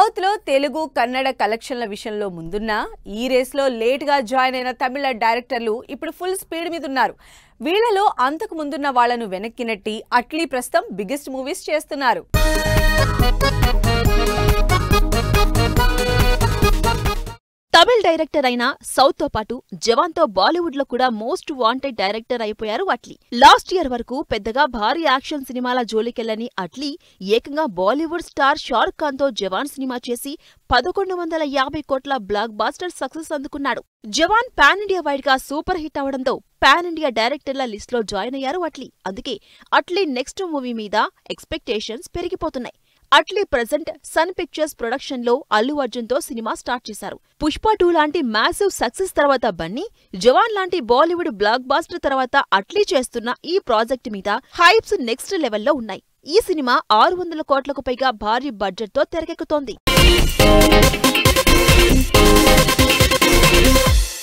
South లో తెలుగు కన్నడ కలెక్షన్ల విషయంలో ముందున్నా ఈ రేస్ లో లేట్ గా జాయిన్ అయిన తమిళ డైరెక్టర్లు ఇప్పుడు ఫుల్ స్పీడ్ మీద ఉన్నారు. వీళ్ళలో అంతకు ముందున్న వాళ్ళను వెనక్కి నెట్టి అట్లీ ప్రస్తుతం బిగ్గెస్ట్ మూవీస్ చేస్తున్నారు. తమిళ్ డైరెక్టర్ అయిన సౌత్ తో పాటు జవాన్ తో బాలీవుడ్ లో కూడా మోస్ట్ వాంటెడ్ డైరెక్టర్ అయిపోయారు అట్లీ. లాస్ట్ ఇయర్ వరకు పెద్దగా భారీ యాక్షన్ సినిమాల జోలికెళ్లని అట్లీ ఏకంగా బాలీవుడ్ స్టార్ షారుఖ్ ఖాన్ తో జవాన్ సినిమా చేసి 1150 కోట్ల బ్లాక్ బాస్టర్ సక్సెస్ అందుకున్నాడు. జవాన్ పాన్ ఇండియా వైడ్ గా సూపర్ హిట్ అవడంతో పాన్ ఇండియా డైరెక్టర్ల లిస్ట్ లో జాయిన్ అయ్యారు అట్లీ. అందుకే అట్లీ నెక్స్ట్ మూవీ మీద ఎక్స్పెక్టేషన్స్ పెరిగిపోతున్నాయి. Atlee present Sun Pictures production లో అల్లు అర్జున్ తో సినిమా స్టార్ట్ చేశారు. పుష్ప 2 లాంటి మ్యాసివ్ సక్సెస్ తర్వాత బన్నీ, జవాన్ లాంటి బాలీవుడ్ బ్లాక్ బాస్టర్ తర్వాత అట్లీ చేస్తున్న ఈ ప్రాజెక్ట్ మీద హైప్స్ నెక్స్ట్ లెవెల్లో ఉన్నాయి. ఈ సినిమా 600 కోట్లకు పైగా భారీ బడ్జెట్ తో తెరకెక్కుతోంది.